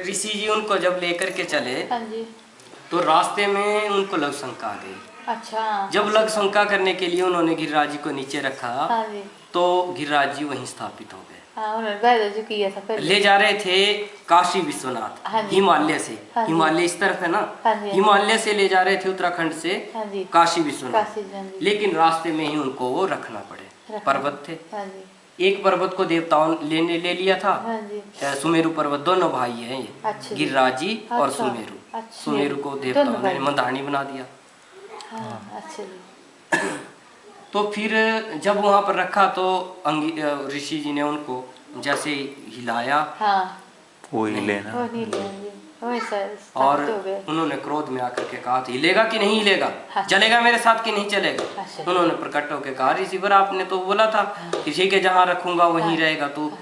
ऋषि जी उनको जब लेकर के चले, हाँ जी। तो रास्ते में उनको लघु शंका आ गई। अच्छा। जब लघु शंका करने के लिए उन्होंने गिरिराज जी को नीचे रखा, हाँ जी। तो गिरिराज जी वहीं स्थापित हो गए। हाँ, उन्होंने जो किया था पहले। ले जा रहे थे काशी विश्वनाथ, हाँ जी। हिमालय से। हाँ जी। हिमालय इस तरफ है ना, हाँ जी। हिमालय से ले जा रहे थे उत्तराखंड से हाँ जी। काशी विश्वनाथ। काशी, हाँ जी। लेकिन रास्ते में ही उनको वो रखना पड़े, पर्वत थे। हाँ जी। एक पर्वत को देवताओं ले लिया था। हाँ जी। सुमेरु पर्वत, दोनों भाई हैं ये, अच्छा जी। गिरिराज जी और अच्छा। सुमेरु। अच्छा। सुमेरु को देवताओं ने मंदानी बना दिया। हाँ, अच्छा जी। तो फिर जब वहां पर रखा तो ऋषि जी ने उनको जैसे हिलाया, हाँ, वो हिले ना, वो नहीं ले जी, वैसा और हो गए। उन्होंने क्रोध में आकर के कहा था, हिलेगा कि नहीं हिलेगा, हाँ। चलेगा मेरे साथ कि नहीं चलेगा। अच्छा। उन्होंने प्रकट होकर कहा, ऋषिवर आपने तो बोला था किसी के जहाँ रखूंगा वहीं रहेगा, तो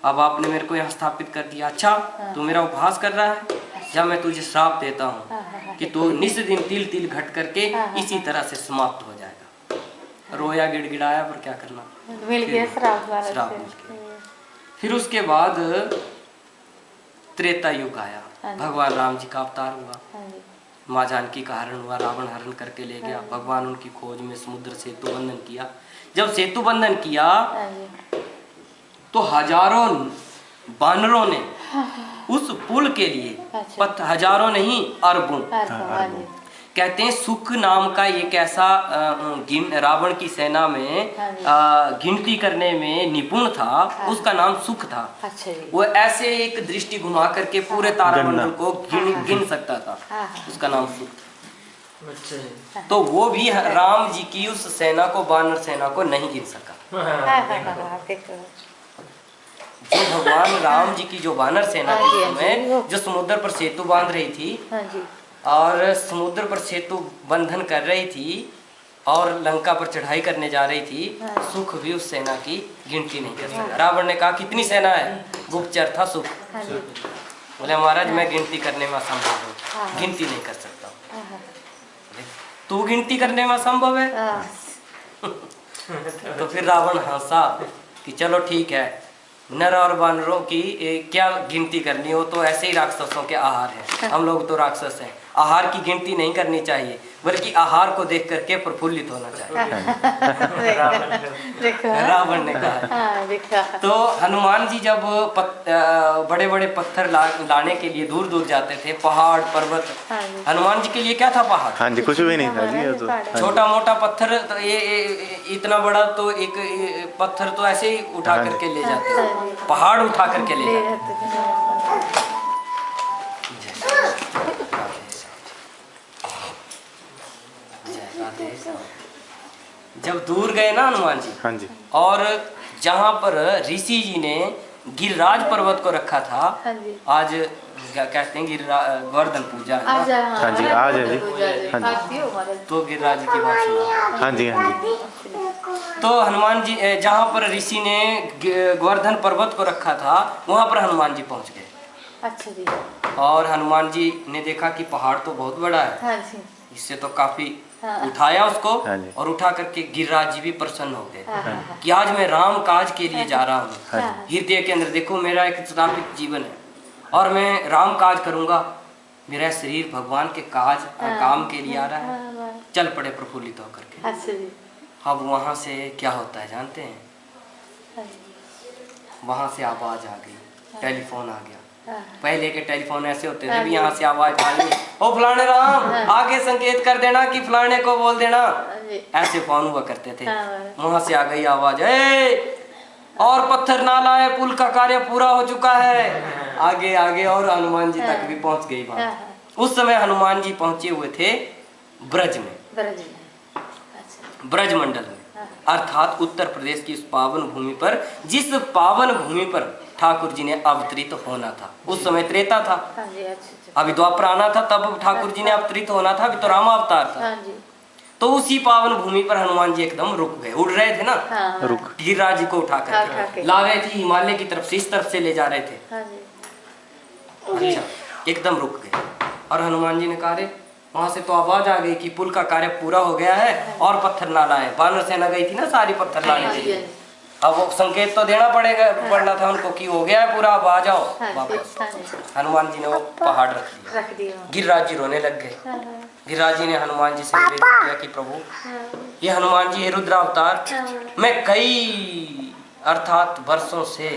अब आपने मेरे को यहाँ स्थापित कर दिया। अच्छा, तू मेरा उपहास कर रहा है, जब मैं तुझे श्राप देता हूँ कि तू निस दिन तिल तिल घट करके इसी तरह से समाप्त हो जाएगा। रोया, गिड़गिड़ाया, पर क्या करना, मिल गया श्राप वाला श्राप से। मिल गया। फिर उसके बाद त्रेता युग आया, भगवान राम जी का अवतार हुआ, हाँ जी। माँ जानकी का हरण हुआ, रावण हरण करके ले गया। भगवान उनकी खोज में समुद्र सेतु बंधन किया। जब सेतु बंधन किया हाँ जी। तो हजारों बानरों ने उस पुल के लिए, अच्छा। हजारों नहीं अरबों, हाँ जी। कहते हैं सुख नाम का एक ऐसा रावण की सेना में गिनती करने में निपुण था, उसका नाम सुख था। अच्छा जी। वो ऐसे एक दृष्टि घुमा करके पूरे तारामंडल को गिन सकता था, उसका नाम सुख था। अच्छा। तो वो भी राम जी की उस सेना को, बानर सेना को नहीं गिन सका। जो भगवान राम जी की जो बानर सेना के समय जो समुद्र पर सेतु बांध रही थी और समुद्र पर सेतु बंधन कर रही थी और लंका पर चढ़ाई करने जा रही थी, सुख भी उस सेना की गिनती नहीं कर सका। रावण ने कहा कितनी सेना है, गुप्तचर था सुख, बोले महाराज मैं गिनती करने में असंभव हूँ, गिनती नहीं कर सकता। तू गिनती करने में असंभव है। तो फिर रावण हंसा कि चलो ठीक है, नर और वानरों की क्या गिनती करनी हो, तो ऐसे ही राक्षसों के आहार है, हम लोग तो राक्षस हैं, आहार की गिनती नहीं करनी चाहिए, बल्कि आहार को देख करके प्रफुल्लित होना चाहिए। रावण ने कहा। तो हनुमान जी जब बड़े बड़े पत्थर लाने के लिए दूर दूर जाते थे, पहाड़ पर्वत, हनुमान जी के लिए क्या था पहाड़? हाँ जी, कुछ भी नहीं था जी, तो छोटा मोटा पत्थर, तो ये इतना बड़ा तो एक पत्थर तो ऐसे ही उठा करके ले जाते, पहाड़ उठा करके ले जाते। जब दूर गए ना हनुमान जी, हाँ जी, और जहाँ पर ऋषि जी ने गिरिराज पर्वत को रखा था, आज क्या कहते हैं गोवर्धन पूजा है, हाँ जी, आज है जी, हाँ जी, तो गिरिराज की बात सुना। हाँ जी, हाँ जी। तो हनुमान जी जहाँ पर ऋषि ने गोवर्धन पर्वत को रखा था, वहाँ पर हनुमान जी पहुँच गए। अच्छा जी। और हनुमान जी ने देखा कि पहाड़ तो बहुत बड़ा है, हाँ जी। इससे तो काफी उठाया उसको, हाँ, और उठा करके गिरिराज जी भी प्रसन्न हो गए कि आज मैं राम काज के लिए जा रहा हूँ। हृदय के अंदर देखो मेरा एक स्थापित जीवन है और मैं राम काज करूंगा, मेरा शरीर भगवान के काम के लिए आ रहा है। चल पड़े प्रफुल्लित होकर के। अब वहां से क्या होता है जानते हैं? वहां से आवाज आ गई, टेलीफोन आ गया। पहले के टेलीफोन ऐसे होते थे भी, यहाँ से आवाज आ गई, ओ फलाने राम आगे संकेत कर देना कि फलाने को बोल देना, ऐसे फोन हुआ करते थे। वहां से आ गई आवाज, और पत्थर ना लाए, पुल का कार्य पूरा हो चुका है। आगे आगे और हनुमान जी तक भी पहुंच गई बात। उस समय हनुमान जी पहुंचे हुए थे ब्रज में, ब्रज मंडल में, अर्थात उत्तर प्रदेश की उस पावन भूमि पर, जिस पावन भूमि पर ठाकुर जी ने अवतरित होना था। उस समय त्रेता था, अभी द्वापर आना था, तब ठाकुर जी ने अवतरित होना था, अभी तो राम अवतार था। तो उसी पावन भूमि पर हनुमान जी एकदम रुक गए, उड़ रहे थे ना, गिरिराज जी को उठा कर ला रहे थे हिमालय की तरफ से, इस तरफ से ले जा रहे थे। अच्छा, एकदम रुक गए और हनुमान जी ने कहा रे, वहां से तो आवाज आ गई कि पुल का कार्य पूरा हो गया है और पत्थर ना लाए। बानर सेना गई थी ना सारी पत्थर लाने के लिए, अब वो संकेत तो देना पड़ना था उनको कि हो गया है पूरा, अब आ जाओ हाँ जी, वापस। हाँ जी, हनुमान जी ने वो पहाड़ रख दिया। रख दिया। गिरिराज जी रोने लग गए। हाँ, गिरिराज जी ने हनुमान जी से निवेदन किया कि प्रभु, हाँ, ये हनुमान जी, ये रुद्रावतार, हाँ। मैं कई अर्थात वर्षों से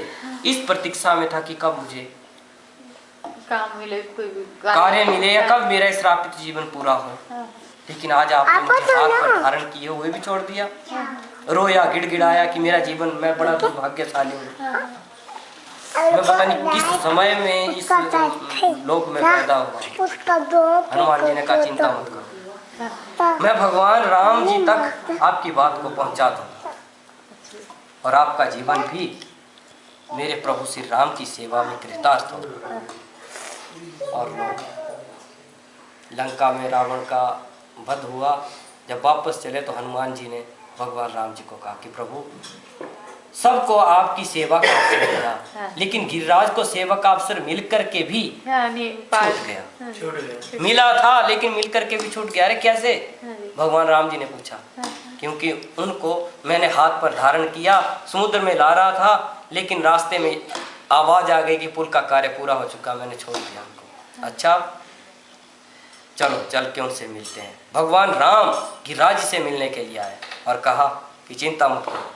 इस प्रतीक्षा में था कि कब मुझे काम मिले, कोई भी कार्य मिले या कब मेरा श्रापित जीवन पूरा हो। हाँ, लेकिन आज आपने मुझे हाथ पर धारण किए हुए भी छोड़ दिया। रोया, गिड़गिड़ाया कि मेरा जीवन, मैं बड़ा दुर्भाग्यशाली हूँ। मैं पता नहीं किस समय में इस लोक में पैदा हुआ। हनुमान जी ने कहा चिंता मत करो, मैं भगवान राम जी तक आपकी बात को पहुंचा दूंगा और आपका जीवन भी मेरे प्रभु श्री राम की सेवा में कृतार्थ होगा। और लंका में रावण का वध हुआ। जब वापस चले तो हनुमान जी ने भगवान राम जी को कहा कि प्रभु, सबको आपकी सेवा का अवसर मिला, लेकिन गिरिराज को सेवा का अवसर मिलकर के भी हाँ, नहीं, छूट गया। मिला था लेकिन मिलकर के भी छूट गया। अरे कैसे? भगवान राम जी ने पूछा। क्योंकि उनको मैंने हाथ पर धारण किया, समुद्र में ला रहा था, लेकिन रास्ते में आवाज आ गई कि पुल का कार्य पूरा हो चुका, मैंने छोड़ दिया उनको। अच्छा, चलो चल के उनसे मिलते हैं। भगवान राम गिरिराज से मिलने के लिए आए और कहा कि चिंता मत करो,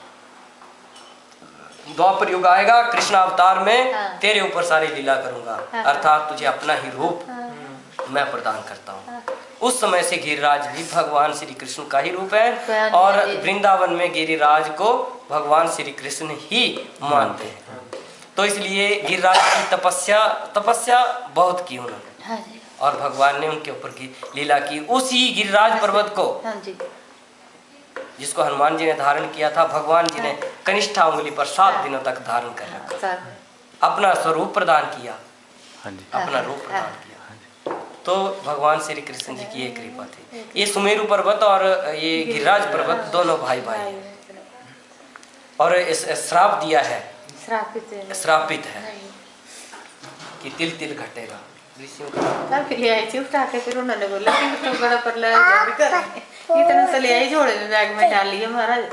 द्वापर युग आएगा, कृष्ण अवतार में तेरे ऊपर सारी लीला करूंगा, अर्थात तुझे अपना ही रूप मैं प्रदान करता हूँ। उस समय से गिरिराज भी भगवान श्री कृष्ण का ही रूप है और वृंदावन में गिरिराज को भगवान श्री कृष्ण ही मानते हैं। तो इसलिए गिरिराज की तपस्या बहुत की उन्होंने और भगवान ने उनके ऊपर लीला की। उसी गिरिराज पर्वत को जिसको हनुमान जी ने धारण किया था, भगवान जी ने कनिष्ठा उंगली पर 7 दिनों तक धारण कर रखा, अपना स्वरूप प्रदान किया, अपना रूप प्रदान किया। तो भगवान श्री कृष्ण जी की एक कृपा थी। ये सुमेरु पर्वत और ये गिरिराज पर्वत दोनों भाई हैं और इस श्राप दिया है, श्रापित है कि तिल तिल घटेगा। ले आई थी उठा के, फिर उन्होंने बोला कि तो बड़ा पर ले जा भी कर, इतना से ले आई, झोले में बैग में डाल लिया महाराज।